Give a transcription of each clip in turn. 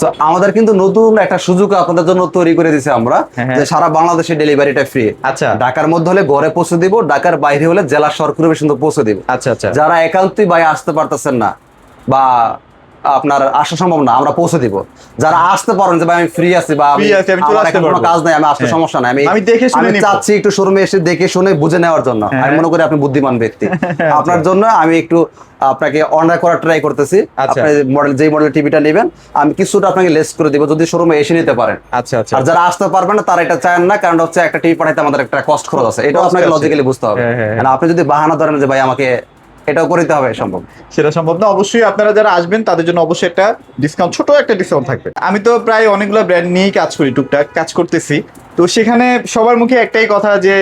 তো আমাদের কিন্তু নতুন একটা সুযোগ আপনাদের জন্য তৈরি করে দিয়েছি আমরা, যে সারা বাংলাদেশে ডেলিভারিটা ফ্রি। আচ্ছা, ঢাকার মধ্যে হলে ঘরে পৌঁছে দিব, ঢাকার বাইরে হলে জেলা শহর পর্যন্ত পৌঁছে দিব। আচ্ছা, আচ্ছা। যারা একান্তই ভাই আসতে পারতেছেন না বা আপনার আসা সম্ভব না, আমরা পৌঁছে দিব। যারা আসতে পারেন যে ভাই আমি ফ্রি আছি বা Free আছি, আমি চলে আমার আসতে এখন কোনো পারবো। কাজ নাই, আমি আসতে হ্যাঁ। সমস্যা নাই, আমি দেখে শুনে আমি নিবো। চাচ্ছি একটু শোরুমে এসে দেখে শুনে বুঝে নেওয়ার জন্য। আমি মনে করি আপনি বুদ্ধিমান ব্যক্তি। আপনার জন্য আমি একটু আপনাকে অর্ডার করার ট্রাই করতেছি। আচ্ছা। আপনি যেই মডেল টিভিটা নেবেন আমি কিছুটা আপনাকে লেস করে দিব যদি শোরুমে এসে নিতে পারেন। আচ্ছা, আচ্ছা। আর যারা আসতে পারবেন না তারা এটা চান না, কারণ হচ্ছে একটা টিভি পাঠাইতে আমাদের একটা কষ্ট খরচ আছে, এটাও Cost আপনাকে আছে। লজিক্যালি বুঝতে হবে। হ্যাঁ, হ্যাঁ। আর আপনি যদি বাহানা ধরেন যে ভাই আমাকে এটাও করতে হবে, সম্ভব সেটা সম্ভব না। অবশ্যই আপনারা যারা আসবেন তাদের জন্য অবশ্যই একটা ডিসকাউন্ট, ছোট একটা ডিসকাউন্ট থাকবে। আমি তো প্রায় অনেকগুলো ব্র্যান্ড নিয়েই কাজ করি, টুকটাক কাজ করতেছি। তো সেখানে সবার মুখে একটাই কথা যে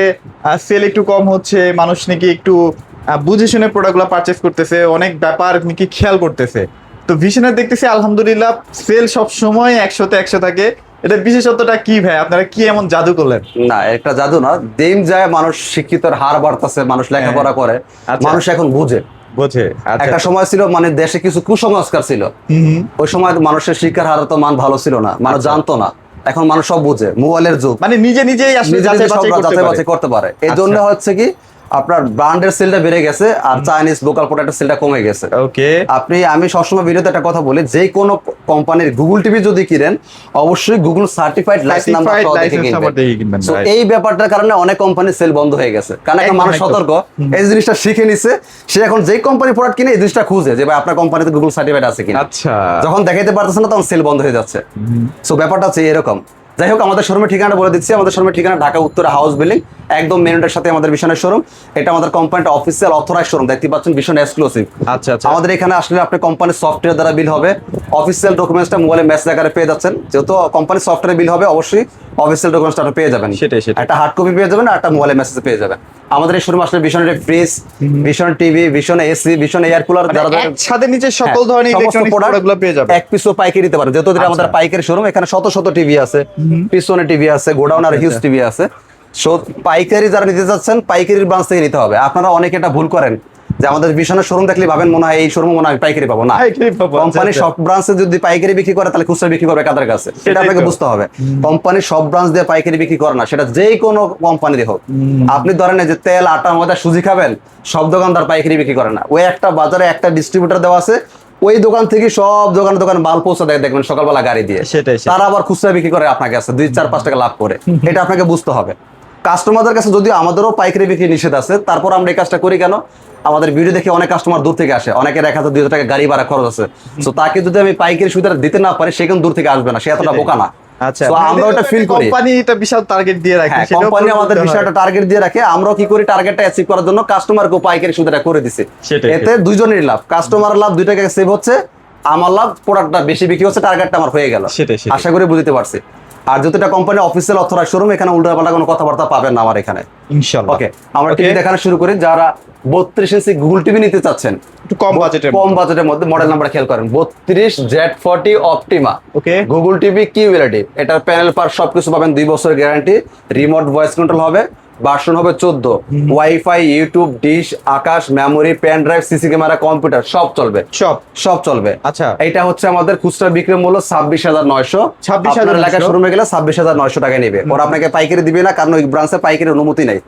সেল একটু কম হচ্ছে, মানুষ নাকি একটু বুঝে শুনে প্রোডাক্টগুলো পারচেস করতেছে, অনেক ব্যাপার নাকি খেয়াল করতেছে। তো ভিশনের দেখতেছি আলহামদুলিল্লাহ সেল সব সময় 100-তে 100 থাকে। এটা বিশেষত্বটা কি ভাই, আপনারা কি এমন জাদু করলেন? না, একটা জাদু না, দিন যায় মানুষ শিক্ষিতর হার বাড়তেছে, মানুষ লেখাপড়া করে, আচ্ছা। মানুষ এখন বুঝে। বোঝে। আচ্ছা। একটা সময় ছিল মানে দেশে কিছু কুসংস্কার ছিল, ওই সময় মানুষের শিক্ষার হার তো মান ভালো ছিল না, মানুষ জানতো না। এখন মানুষ সব বুঝে, মোবাইলের যুগ, মানে নিজেই আসলে নিজে নিজে যাচাই সব বাছাই করতে যাচাই পারে। বাছাই করতে পারে। এই জন্য আচ্ছা। হচ্ছে কি আপনার ব্র্যান্ডের সেলটা বেড়ে গেছে আর চাইনিজ লোকাল প্রোডাক্টের সেলটা কমে গেছে। ওকে। আমি সবসময় ভিডিওতে একটা কথা বলি, যে কোনো কোম্পানির গুগল টিভি যদি কিনেন অবশ্যই গুগল সার্টিফাইড লাইসেন্স নাম্বার সহ দেখে কিনবেন। So, এই ব্যাপারটার কারণে অনেক কোম্পানির সেল বন্ধ হয়ে গেছে, কারণ এখন মানুষ সতর্ক, এই জিনিসটা শিখে নিছে। সে এখন যেই কোম্পানির প্রোডাক্ট কিনে এই জিনিসটা খুঁজে যে ভাই আপনার কোম্পানিতে গুগল সার্টিফাইড আছে কিনা। আচ্ছা। যখন দেখাইতে পারতেছে না তখন সেল বন্ধ হয়ে যাচ্ছে। সো ব্যাপারটা হচ্ছে এরকম। যাই হোক, আমাদের শোরুমের ঠিকানা বলে দিচ্ছি। আমাদের শোরুমের ঠিকানা ঢাকা উত্তরা হাউস বিল্ডিং, একদম মেন রোডের সাথে আমাদের ভীষণের শোরুম। এটা আমাদের কোম্পানিটা অফিসিয়াল অথরাইজ শোরুম, দেখতে পাচ্ছেন ভীষণ এক্সক্লুসিভ। আচ্ছা, আচ্ছা। আমাদের এখানে আসলে আপনি কোম্পানির সফটওয়্যার দ্বারা বিল হবে, অফিসিয়াল ডকুমেন্টসটা মোবাইলে মেসেজ আকারে পেয়ে যাচ্ছেন। যেহেতু কোম্পানির সফটওয়্যার বিল হবে অবশ্যই অফিসিয়াল ডকুমেন্টসটা আপনি পেয়ে যাবেন। সেটাই। একটা হার্ড কপি পেয়ে যাবেন আর একটা মোবাইলে মেসেজ পেয়ে যাবেন। আমাদের এই শোরুম আসলে ভীষণের ফ্রিজ, ভীষণ টিভি, ভীষণ এসি, ভীষণ এয়ার কুলার, মানে একসাথে নিচে সকল ধরনের ইলেকট্রনিক্স প্রোডাক্টগুলো পেয়ে যাবেন। এক পিসও পাইকারি দিতে পারেন, যেহেতু এটা আমাদের পাইকারি শোরুম। এখানে শত শত টিভি আছে, পিছনে টিভি আছে, গোডাউন আর হিউজ টিভি আছে। সো পাইকারি যারা নিতে চাচ্ছেন পাইকারির ব্রাঞ্চ থেকে নিতে হবে। আপনারা অনেকে এটা ভুল করেন যে আমাদের ভীষণের শোরুম দেখলে ভাবেন মনে হয় এই শোরুমে মনে হয় পাইকারি পাবো না। কোম্পানি সব ব্রাঞ্চে যদি পাইকারি বিক্রি করে তাহলে খুচরা বিক্রি করবে কাদের কাছে, সেটা আপনাকে বুঝতে হবে। কোম্পানি সব ব্রাঞ্চ দিয়ে পাইকারি বিক্রি করে না, সেটা যেই কোনো কোম্পানির হোক। আপনি ধরেন যে তেল, আটা, ময়দা, সুজি খাবেন, সব দোকানদার পাইকারি বিক্রি করে না। ওই একটা বাজারে একটা ডিস্ট্রিবিউটর দেওয়া আছে, ওই দোকান থেকে সব দোকান মাল পৌঁছে দেয়, দেখবেন সকালবেলা গাড়ি দিয়ে। সেটাই। তারা আবার খুচরা বিক্রি করে আপনার কাছে 2-4-5 টাকা লাভ করে। এটা আপনাকে বুঝতে হবে। কাস্টমারদের কাছে যদিও আমাদেরও পাইকারি বিক্রি নিষেধ আছে, তারপর আমরা এই কাজটা করি কেন? আমাদের ভিডিও দেখে অনেক কাস্টমার দূর থেকে আসে, অনেকের 1000-2000 টাকা গাড়ি ভাড়া খরচ আছে। তো তাকে যদি আমি পাইকারি সুবিধা দিতে না পারি, সে কিন্তু দূর থেকে আসবে না, সে এতটা বোকা না। আচ্ছা। So, আমরা ওটা ফিল করি। কোম্পানি এটা বিশাল টার্গেট দিয়ে রাখে। হ্যাঁ, কোম্পানি আমাদের বিষয়টা টার্গেট দিয়ে রাখে। আমরাও কি করি, টার্গেটটা অ্যাচিভ করার জন্য কাস্টমারকে পাইকারি সুবিধাটা করে দিছি। সেটাই। এতে দুইজনেরই লাভ, কাস্টমার লাভ, 2 টাকা সেভ হচ্ছে, আমার লাভ, প্রোডাক্টটা বেশি বিক্রি হচ্ছে, টার্গেটটা আমার হয়ে গেল। সেটাই। আশা করি বুঝতে পারছি। আর যেহেতু এটা কোম্পানি অফিসিয়াল অথরাইজ শোরুম, এখানে উল্টাপাল্টা কোনো কথাবার্তা পাবেন না আমার এখানে, ইনশাআল্লাহ। ওকে। আমরা টিভি দেখানো শুরু করি। যারা 32 ইঞ্চি গুগল টিভি নিতে চাচ্ছেন একটু কম বাজেটের মধ্যে, মডেল নাম্বার খেয়াল করেন 32Z40 Optima okay. Google TV QLED. এটার প্যানেল পার সবকিছু পাবেন 2 বছরের গ্যারান্টি, রিমোট ভয়েস কন্ট্রোল হবে, ভার্সন হবে 14, wifi, YouTube, dish, Akash, memory, pen drive, CC camera, computer সব চলবে, সব চলবে। আচ্ছা। এটা হচ্ছে আমাদের খুচরা বিক্রি মূল্য 26,900। 26,900 এলাকা শোরুমে গেলে 26,900 টাকায় নেবে। ওরা আপনাকে পাইকারি দিবে না, কারণ ওই ব্রাঞ্চে পাইকারি অনুমতি নেই।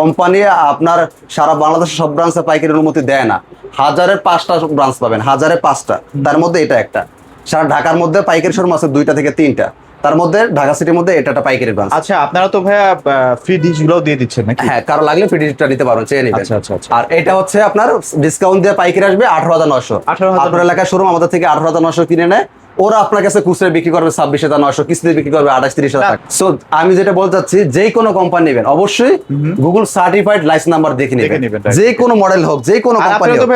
কোম্পানি আপনার সারা বাংলাদেশের সব ব্রাঞ্চে পাইকারি অনুমতি দেয় না। 1000-5টা ব্রাঞ্চ পাবেন, 1000-5টা, তার মধ্যে এটা একটা। সারা ঢাকার মধ্যে পাইকারি শোরুম আছে 2টা থেকে 3টা, তার মধ্যে ঢাকা সিটির মধ্যে এটা একটা পাইকারি ব্রাঞ্চ। আচ্ছা, আপনারা তো ভাইয়া ফ্রি ডিশ গুলোও দিয়ে দিচ্ছেন নাকি? হ্যাঁ, কারো লাগলে ফ্রি ডিশটা নিতে পারবেন, চেয়ে নেবেন। আচ্ছা। আর এটা হচ্ছে আপনার ডিসকাউন্ট দিয়ে পাইকারি আসবে 18,900। আপনার এলাকার শোরুম আমাদের থেকে 18,900 কিনে নেয়, ওরা আপনার কাছে খুচরা বিক্রি করবে 26,900, কিস্তিতে বিক্রি করবে 28-30 হাজার টাকা। সো আমি যেটা বলতে চাচ্ছি, যে কোনো কোম্পানি নেবেন অবশ্যই গুগল সার্টিফাইড লাইসেন্স নাম্বার দেখে নেবেন, যে কোনো মডেল হোক, যে কোনো কোম্পানি হোক।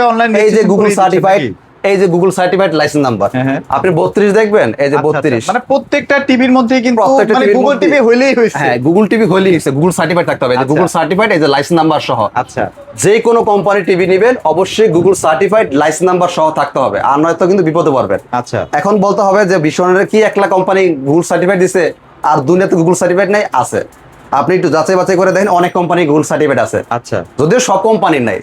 এই যে গুগল সার্টিফাইড, এই যে গুগল সার্টিফাইড লাইসেন্স নাম্বার, আপনি 32 দেখবেন, এই যে 32, মানে প্রত্যেকটা টিভির মধ্যে কিন্তু মানে গুগল টিভি হইলেই হইছে। হ্যাঁ, গুগল টিভি হইলেই হইছে, গুগল সার্টিফাইড থাকতে হবে। এই যে গুগল সার্টিফাইড, এই যে লাইসেন্স নাম্বার সহ। আচ্ছা। যে কোনো কোম্পানি টিভি নেবেন অবশ্যই গুগল সার্টিফাইড লাইসেন্স নাম্বার সহ থাকতে হবে, আর নয়তো কিন্তু বিপদে পড়বেন। আচ্ছা। এখন বলতে হবে যে ভীষণের কি একলা কোম্পানি গুগল সার্টিফাইড দিছে আর দুনিয়াতে গুগল সার্টিফাইড নাই? আছে। আপনি একটু যাচাই বাছাই করে দেখেন, অনেক কোম্পানি গুগল সার্টিফাইড আছে। আচ্ছা। যদিও সব কোম্পানির নাই,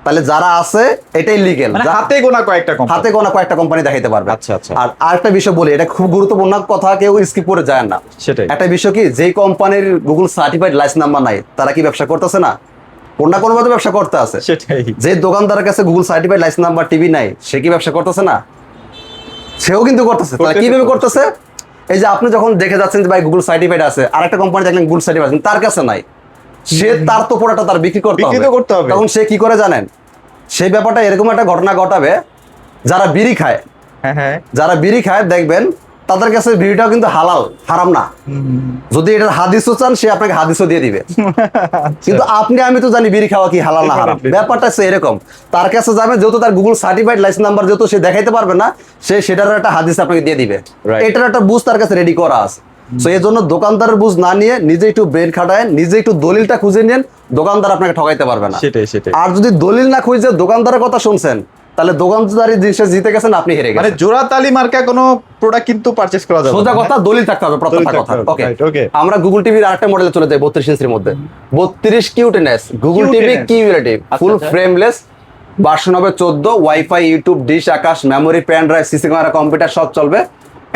তাহলে যারা আছে এটাই লিগেল, মানে হাতে গোনা কয়েকটা কোম্পানি। হাতে গোনা কয়েকটা কোম্পানি দেখাইতে পারবে। আচ্ছা, আচ্ছা। আর আরেকটা বিষয় বলি, এটা খুব গুরুত্বপূর্ণ কথা, কেউ স্কিপ করে যায় না। সেটাই। একটা বিষয় কি, যেই কোম্পানির গুগল সার্টিফাইড লাইসেন্স নাম্বার নাই তারা কি ব্যবসা করতেছে না? কোন না কোনোভাবে ব্যবসা করতে আছে। সেটাই। যে দোকানদারের কাছে Google certified licence number TV নাই, সে কি ব্যবসা করতেছে না? সেও কিন্তু করতেছে। তাহলে কিভাবে করতেছে? এই যে আপনি যখন দেখে যাচ্ছেন যে ভাই গুগল সার্টিফাইড আছে, আরেকটা কোম্পানি দেখলেন গুগল সার্টিফাইড আছে, তার কাছে নাই, সে তার তো প্রোডাক্টটা তার বিক্রি করতে বিক্রি তো করতে হবে। তখন সে কি করে জানেন? সেই ব্যাপারটা এরকম একটা ঘটনা ঘটাবে, যারা বিড়ি খায়, হ্যাঁ। যারা বিড়ি খায় দেখবেন তাদের কাছে বিড়িটাও কিন্তু হালাল, হারাম না। যদি এটার হাদিসও চান, সে আপনাকে হাদিসও দিয়ে দিবে। কিন্তু আপনি আমি তো জানি বিড়ি খাওয়া কি হালাল না হারাম। ব্যাপারটা হচ্ছে এরকম, তার কাছে যাবেন যেহেতু তার গুগল সার্টিফাইড লাইসেন্স নাম্বার যেহেতু সে দেখাইতে পারবে না, সে সেটার একটা হাদিস আপনাকে দিয়ে দিবে। Right. এটার একটা বুঝ তার কাছে রেডি করা আছে। সো এই জন্য দোকানদারের বুঝ না নিয়ে নিজে একটু ব্রেন খাটায়, নিজে একটু দলিলটা খুঁজে নেন, দোকানদার আপনাকে ঠকাইতে পারবে না। সেটাই। আর যদি দলিল না খুঁজে দোকানদারের কথা শুনছেন, তাহলে দোকানদারি জিনিসটা জিতে গেছেন, আপনি হেরে মানে গেছেন। জোড়াতালি মার্কা কোনো প্রোডাক্ট কিন্তু পারচেজ করা যাবে না। সোজা কথা, দলিল থাকতে হবে, প্রথম দলিল কথা। থাকতে হবে, ওকে, right, okay. আমরা গুগল টিভির আরেকটা মডেলে চলে যাই, 32 ইঞ্চির মধ্যে 32 কিউটেনেস গুগল টিভি Cuteness। কিউরেটিভ ফুল আচ্ছা। ফ্রেমলেস, ভার্সন হবে 14, wifi, YouTube, dish, Akash, memory, pen drive, CC camera, computer সব চলবে।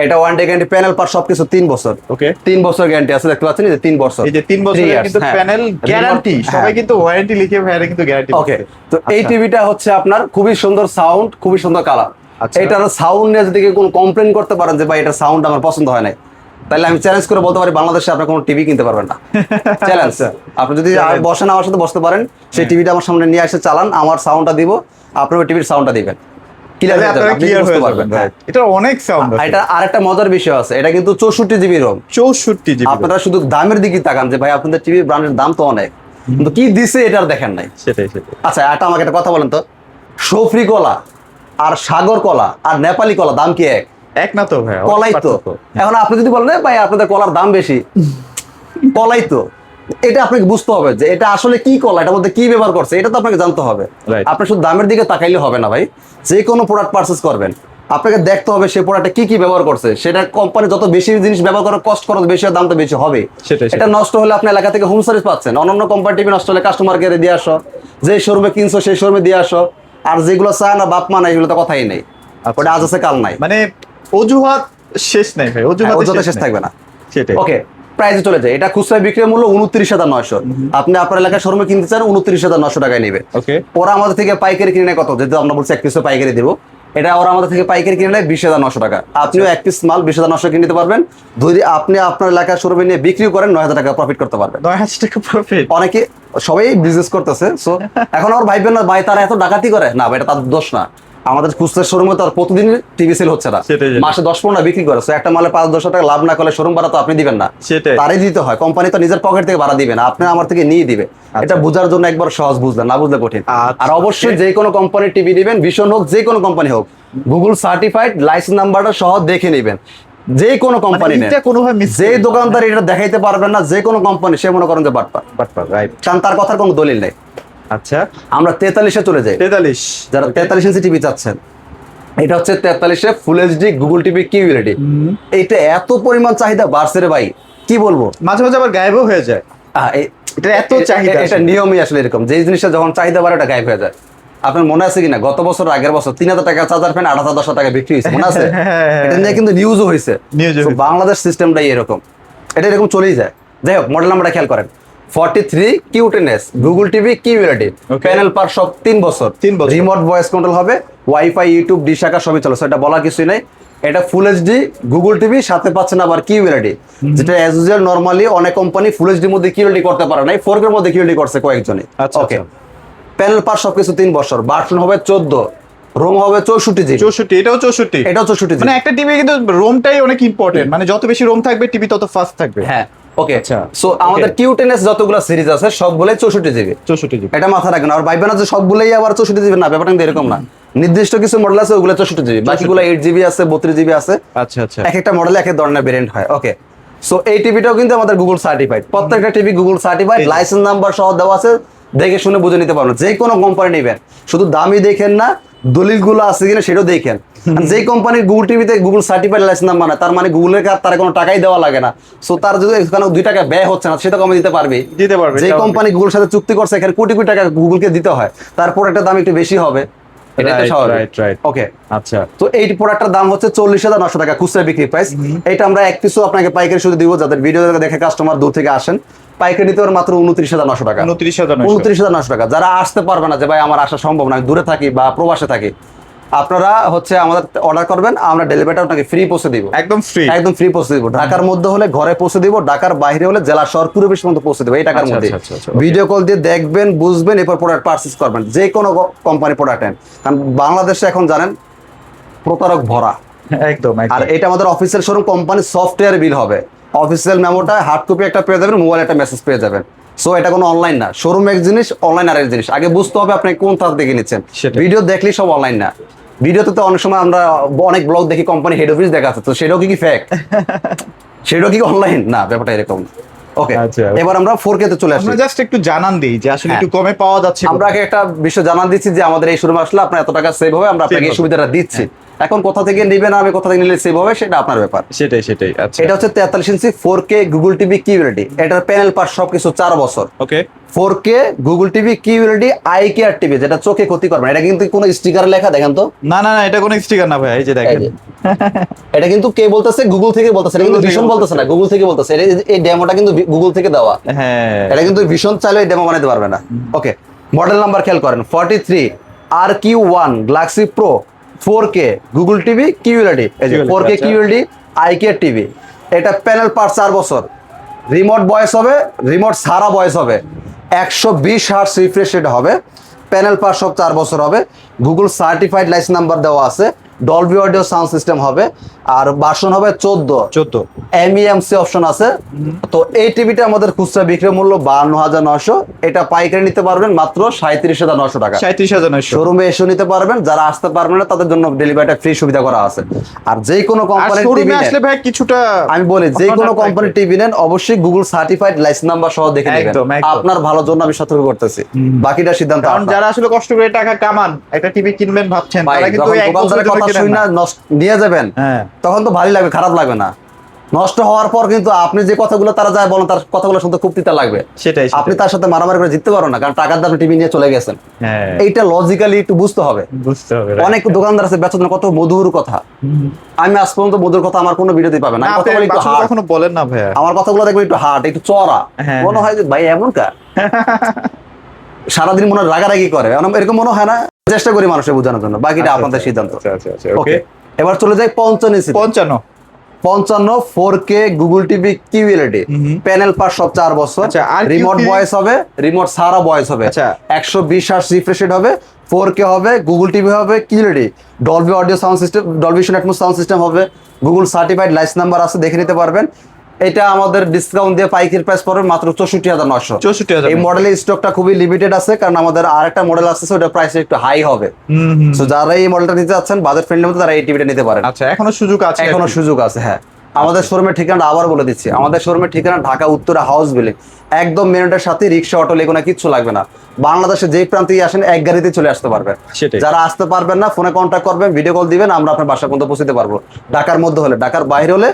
এটা ওয়ারেন্টি গ্যারান্টি, প্যানেল পার সবকিছু 3 বছর। ওকে। 3 বছর গ্যারান্টি আছে, দেখতে পাচ্ছেন এই যে 3 বছর। এই যে 3 বছরের কিন্তু প্যানেল গ্যারান্টি, সবাই কিন্তু ওয়ারেন্টি লিখে ভাইরা কিন্তু গ্যারান্টি। ওকে, তো এই টিভিটা হচ্ছে আপনার খুবই সুন্দর সাউন্ড, খুবই সুন্দর কালার। আচ্ছা। এটার সাউন্ড নিয়ে যদি কেউ কোনো কমপ্লেন করতে পারেন যে ভাই এটার সাউন্ড আমার পছন্দ হয় নাই, তাহলে আমি চ্যালেঞ্জ করে বলতে পারি বাংলাদেশে আপনার কোনো টিভি কিনতে পারবেন না। চ্যালেঞ্জ। আপনি যদি Challenge। বসেন, আমার সাথে বসতে পারেন, সেই টিভিটা আমার সামনে নিয়ে এসে চালান, আমার সাউন্ডটা দিব, আপনার টিভির সাউন্ডটা দিবেন, তাহলে ক্লিয়ার আপনারা ক্লিয়ার বুঝতে হয়ে পারবেন। যাবেন। এটা অনেক সাউন্ড আছে। এটা আরেকটা মজার বিষয় আছে, এটা কিন্তু 64 জিবি রোম। 64 জিবি। আপনারা শুধু দামের দিকে তাকান যে ভাই আপনাদের টিভি ব্র্যান্ডের দাম তো অনেক, কিন্তু কি দিছে এটা আর দেখেন নাই। সেটাই। আচ্ছা, এটা আমাকে একটা কথা বলেন তো, সফরি কলা আর সাগর কলা আর নেপালি কলা দাম কি এক? এক না তো ভাই, অনেক কলাই তো। পার্থক্য। এখন আপনি যদি বলেন ভাই আপনাদের কলার দাম বেশি, কলাই তো, এটা আপনাকে বুঝতে হবে যে এটা আসলে কি কলা, এটার মধ্যে কি ব্যবহার করছে, এটা তো আপনাকে জানতে হবে। Right. আপনি শুধু দামের দিকে তাকাইলে হবে না ভাই। যে কোনো প্রোডাক্ট পারচেজ করবেন, আপনাকে দেখতে হবে সেই প্রোডাক্টে কি কি ব্যবহার করছে। সেটা কোম্পানি যত বেশি জিনিস ব্যবহার করে, কষ্ট খরচ বেশি হয়, দাম তো বেশি হবে। সেটাই। এটা নষ্ট হলে আপনি এলাকা থেকে হোম সার্ভিস পাচ্ছেন। অন্যান্য কোম্পানি টিভি নষ্ট হলে কাস্টমার কেয়ারে দিয়ে আসো, যে শোরুমে কিনছো সেই শোরুমে দিয়ে আসো। আর যেগুলো চায় না বাপ মা নাই, এগুলো তো কথাই নেই। ওটা আজ আছে কাল নাই, মানে অজুহাত শেষ নাই ভাই, অজুহাত অযথা শেষ থাকবে না। সেটাই। ওকে, প্রাইসে চলে যায়। এটা খুচরা বিক্রির মূল্য 29,900। আপনি আপনার এলাকার শোরুমে কিনতে চান 29,900 টাকায় নেবে। ওকে। ওরা আমাদের থেকে পাইকারি কিনে নেয় কত, যেহেতু আমরা বলছি 1 পিসে পাইকারি দেবো, এটা ওরা আমাদের থেকে পাইকারি কিনে নেয় 20,900 টাকা। আপনিও 1 পিস মাল 20,900 কিনে নিতে পারবেন। যদি আপনি আপনার এলাকার শোরুমে নিয়ে বিক্রি করেন 9,000 টাকা প্রফিট করতে পারবেন। 9,000 টাকা প্রফিট। অনেকে, সবাই বিজনেস করতেছে। সো এখন আমার ভাইবেন না ভাই তারা এত ডাকাতি করে, না ভাই এটা তার দোষ না। আমাদের খুচরা শোরুমে তো আর প্রতিদিন টিভি সেল হচ্ছে না, সেটাই। মাসে 10-15 বিক্রি করে। সো একটা মালে 5-10 টাকা লাভ না করলে শোরুম ভাড়া তো আপনি দিবেন না, সেটাই। তারই দিতে হয়। কোম্পানি তো নিজের পকেট থেকে ভাড়া দিবে না, আপনি আমার থেকে নিয়ে দিবে। এটা বোঝার জন্য একবার সহজ, বুঝলেন না বুঝলে কঠিন। আচ্ছা, আর অবশ্যই যে কোনো কোম্পানির টিভি নেবেন, ভীষণ হোক যে কোনো কোম্পানি হোক, গুগল সার্টিফাইড লাইসেন্স নাম্বারটা সহ দেখে নেবেন। যে কোনো কোম্পানি নেন, এটা কোনোভাবে মিস যে দোকানদার এটা দেখাইতে পারবেন না, যে কোনো কোম্পানি, সে মনে করেন যে বাটপার, রাইট। কারণ তার কথার কোনো দলিল নেই। আচ্ছা, আমরা 43-এ চলে যাই। 43। যারা 43 ইঞ্চি টিভি চাচ্ছেন, এটা হচ্ছে 43-এ full HD Google TV QLED. এটা এত পরিমাণ চাহিদা বাড়ছে রে ভাই, কি বলবো। মাঝে মাঝে আবার গায়েবও হয়ে যায়। এটা এত চাহিদা, এটা নিয়মই আসলে এরকম, যে জিনিসটা যখন চাহিদা বাড়ে ওটা গায়েব হয়ে যায়। আপনার মনে আছে কিনা গত বছর আগের বছর 3,000 টাকা চার্জার ফ্যান 8,000-10,000 টাকা বিক্রি হয়েছে, মনে আছে? এটা নিয়ে কিন্তু নিউজও হয়েছে। News-ও So, হয়েছে। বাংলাদেশ সিস্টেমটাই এরকম, এটা এরকম চলেই যায়। যাই হোক, মডেল নাম্বারটা খেয়াল করেন, 43 cuteness Google TV QLED, Okay. Panel পার সব 3 বছর, 3 বছর। রিমোট ভয়েস কন্ট্রোল হবে, ওয়াইফাই, ইউটিউব, ডিশ, আকাশ সবই চলে। এটা বলার কিছুই নাই। এটা ফুল এইচডি গুগল টিভি, সাথে পাচ্ছেন আবার কিউএলইডি, যেটা অ্যাজ ইউজুয়াল নরমালি অনেক কোম্পানি ফুল এইচডির মধ্যে কিউএলইডি করতে পারে না, 4K এর মধ্যে কিউএলইডি করছে কয়েকজনই। আচ্ছা, ওকে, আচ্ছা। প্যানেল পার সবকিছু 3 বছর, ভার্সন হবে 14, রোম হবে 64 জিবি। 64, এটাও 64। এটাও 64 জিবি। মানে একটা টিভি কিন্তু রোমটাই অনেক ইম্পর্টেন্ট, মানে যত বেশি রোম থাকবে টিভি তত ফাস্ট থাকবে। হ্যাঁ, ওকে। আচ্ছা, সো আমাদের okay. কিউটেনেস যতগুলো সিরিজ আছে সবগুলোই 64 জিবি। 64 জিবি। এটা মাথা রাখবেন। আর ভাইবেন না যে সবগুলোই আবার 64 জিবি, না, ব্যাপারটা কিন্তু এরকম না। নির্দিষ্ট কিছু মডেল আছে ওগুলো 64 জিবি, বাকিগুলো 8 জিবি আছে, 32 জিবি আছে। আচ্ছা, আচ্ছা। এক একটা মডেলে এক এক ধরনের ভেরিয়েন্ট হয়। ওকে, সো এই টিভিটাও কিন্তু আমাদের গুগল সার্টিফাইড। প্রত্যেকটা TV Google certified, licence number সহ দেওয়া আছে, দেখে শুনে বুঝে নিতে পারবেন। যে কোনো কোম্পানি নেবেন, শুধু দামি দেখেন না, দলিলগুলো আছে কিনা সেটাও দেখেন। আর যেই কোম্পানির গুগল টিভিতে গুগল সার্টিফাইড লাইসেন্স নাম্বার না, তার মানে গুগলের তার কোনো টাকাই দেওয়া লাগে না। সো তার যদি এখানে 2 টাকা ব্যয় হচ্ছে না, সেটা কমে দিতে পারবে। যে কোম্পানি গুগলের সাথে চুক্তি করছে, এখানে কোটি কোটি টাকা গুগলকে দিতে হয়, তার প্রোডাক্টের দাম একটু বেশি হবে। এটা তো স্বাভাবিক। ওকে, আচ্ছা। তো এই প্রোডাক্টটার দাম হচ্ছে 40,900 টাকা খুচরা বিক্রি প্রাইস। এটা আমরা এক পিসও আপনাকে পাইকারি শুধু দিব, যাদের ভিডিও দেখে কাস্টমার দূর থেকে আসেন। পাইকারি নিতে পারেন মাত্র 29,900 টাকা। 29,900 টাকা। যারা আসতে পারবে না, যে ভাই আমার আসা সম্ভব না, আমি দূরে থাকি বা প্রবাসে থাকি, আপনারা হচ্ছে আমাদের অর্ডার করবেন, আমরা ডেলিভারিটা আপনাকে ফ্রি পৌঁছে দিব। একদম ফ্রি পৌঁছে দিব। ঢাকার মধ্যে হলে ঘরে পৌঁছে দিব, ঢাকার বাইরে হলে জেলা শহর পুরো বেশি পর্যন্ত পৌঁছে দিব এই টাকার মধ্যে। ভিডিও কল দিয়ে দেখবেন, বুঝবেন, এরপর প্রোডাক্ট পারচেজ করবেন, যে কোনো কোম্পানি প্রোডাক্ট নেন। কারণ বাংলাদেশে এখন জানেন প্রতারক ভরা। একদম। আর এটা আমাদের official showroom, company software bill হবে। অফিসিয়াল মেমোটা হার্ড কপি একটা পেয়ে যাবেন, মোবাইল একটা মেসেজ পেয়ে যাবেন। সো এটা কোনো অনলাইন না। শোরুম এক জিনিস, অনলাইন আরেক জিনিস। আগে বুঝতে হবে আপনি কোন তার দেখে নিচ্ছেন। ভিডিও দেখলেই সব অনলাইন না। ভিডিওতে তো অনেক সময় আমরা অনেক ব্লগ দেখি, কোম্পানি হেড অফিস দেখা আছে, তো সেটাও কি ফেক? সেটাও কি অনলাইন না? ব্যাপারটা এরকম। ওকে, এবার আমরা 4K তে চলে আসি। আমরা জাস্ট একটু জানান দিই যে আসলে একটু কমে পাওয়া যাচ্ছে। আমরা আগে একটা বিষয় জানান দিচ্ছি যে আমাদের এই শোরুমে আসলে আপনার এত টাকা সেভ হবে, আমরা আপনাকে এই সুবিধাটা দিচ্ছি। এখন কোথা থেকে নেবেন, আমি কোথা থেকে নিলে সেভ হবে, সেটা আপনার ব্যাপার। সেটাই। আচ্ছা, এটা হচ্ছে 43 ইঞ্চি 4K গুগল টিভি কিউএলইডি। এটার প্যানেল পার্ট সবকিছু 4 বছর। ওকে, 4K Google TV QLED eye care TV, যেটা চোখে ক্ষতি করবে না। এটা কিন্তু কোনো স্টিকার লেখা, দেখেন তো। না, এটা কোনো স্টিকার না ভাই, এই যে দেখেন। এটা কিন্তু কে বলতেছে? গুগল থেকে বলতেছে। এটা কিন্তু ভীষণ বলতেছে না, গুগল থেকে বলতেছে। এই ডেমোটা কিন্তু গুগল থেকে দেওয়া। হ্যাঁ, এটা কিন্তু ভীষণ চাইলে এই ডেমো বানাতে পারবে না। ওকে, মডেল নাম্বার খেয়াল করেন 43 RQ1 Galaxy pro 4K Google TV QLED. এই যে 4K QLED eye care TV. এটা প্যানেল পার্ট 4 বছর। রিমোট ভয়েস হবে, রিমোট সারা ভয়েস হবে, 120 হার্টজ রিফ্রেশ রেট হবে, প্যানেল পার্ট সব 4 বছর হবে, গুগল সার্টিফাইড লাইসেন্স নাম্বার দেওয়া আছে, ডলবি অডিও সাউন্ড সিস্টেম হবে, আর ভার্সন হবে 14 এমইএমসি অপশন আছে। তো এই টিভিটা আমাদের খুচরা বিক্রয় মূল্য 52,900। এটা পাইকারি নিতে পারবেন মাত্র 37,900 টাকা। 37,900 শোরুমে এসে নিতে পারবেন। যারা আসতে পারবেন না তাদের জন্য ডেলিভারিটা ফ্রি সুবিধা করা আছে। আর যে কোনো কোম্পানির টিভি আসলে ভাই কিছুটা আমি বলি, যে কোনো কোম্পানির টিভি নেন অবশ্যই গুগল সার্টিফাইড লাইসেন্স নাম্বার সহ দেখে নেবেন। আপনার ভালোর জন্য আমি সতর্ক করতেছি, বাকিটা সিদ্ধান্ত কারণ যারা আসলে কষ্ট করে টাকা কামান একটা টিভি কিনবেন ভাবছেন, তারা কিন্তু এক বছরের কথা শুনে না নিয়ে যাবেন, তখন তো ভালোই লাগবে, খারাপ লাগবে না। নষ্ট হওয়ার পর কিন্তু আপনি যে কথাগুলো তারা যায় বলেন, তার কথাগুলো শুনতে খুব তিতা লাগবে। সেটাই, আপনি তার সাথে মারামারি করে জিততে পারো না, কারণ টাকার দাম টিভি নিয়ে চলে গেছেন। এইটা লজিক্যালি একটু বুঝতে হবে। অনেক দোকানদার আছে বেচন কত মধুর কথা, আমি আজ পর্যন্ত মধুর কথা আমার কোনো ভিডিওতে পাবে না। কখনো বলেন না ভাই, আমার কথাগুলো দেখবেন একটু হার্ড, একটু চড়া, মনে হয় যে ভাই এমন কা সারাদিন মনে রাগারাগি করে, এরকম মনে হয় না। চেষ্টা করি মানুষের বোঝানোর জন্য, বাকিটা আপনাদের সিদ্ধান্ত। ওকে, এবার চলে যাই 55 4K Google TV QLED, panel part সব 4 বছর, রিমোট ভয়েস হবে, রিমোট সারা ভয়েস হবে, 120 হার্টজ রিফ্রেশ রেট হবে, 4K হবে, গুগল টিভি হবে QLED, Dolby audio sound system, Dolby atoms sound system হবে, গুগল সার্টিফাইড লাইসেন্স নাম্বার আছে, দেখে নিতে পারবেন। এটা আমাদের ডিসকাউন্ট দিয়ে পাইকারি প্রাইস পড়বে মাত্র 64,900। এই মডেলের স্টকটা খুবই লিমিটেড আছে, কারণ আমাদের আরেকটা মডেল আছে, ওটা প্রাইস একটু হাই হবে। সো যারা এই মডেলটা নিতে যাচ্ছেন বাজেট ফ্রেন্ডলি মধ্যে, তারা এই টিভিটা নিতে পারেন। আচ্ছা, এখনো সুযোগ আছে। হ্যাঁ, আমাদের শোরুমের ঠিকানা আবার বলে দিচ্ছি। আমাদের শোরুমের ঠিকানা ঢাকা উত্তরা হাউস বিল্ডিং, একদম মেন রোডের সাথে। রিক্সা, অটো লেগুনা কিচ্ছু লাগবে না। বাংলাদেশে যেই প্রান্তেই আসেন এক গাড়িতে চলে আসতে পারবেন। যারা আসতে পারবেন না, ফোনে কন্ট্যাক্ট করবেন, ভিডিও কল দিবেন, আমরা আপনার বাসা পর্যন্ত পৌঁছতে পারবো। ঢাকার মধ্যে হলে, ঢাকার বাইরে হলে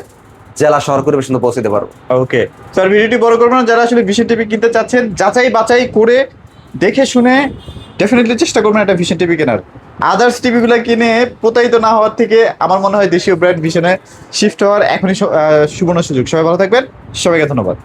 জেলা শহর করে পর্যন্ত পৌঁছতে পারবো। ওকে স্যার, ভিডিওটি বড় করবেন না। যারা আসলে ভিশন টিভি কিনতে চাচ্ছেন, যাচাই বাছাই করে দেখে শুনে ডেফিনেটলি চেষ্টা করবেন একটা ভিশন টিভি কেনার। আদার্স টিভিগুলো কিনে প্রতারিত না হওয়ার থেকে আমার মনে হয় দেশীয় ব্র্যান্ড ভিশনে শিফট হওয়ার এখনই সুবর্ণ সুযোগ। সবাই ভালো থাকবেন, সবাইকে ধন্যবাদ।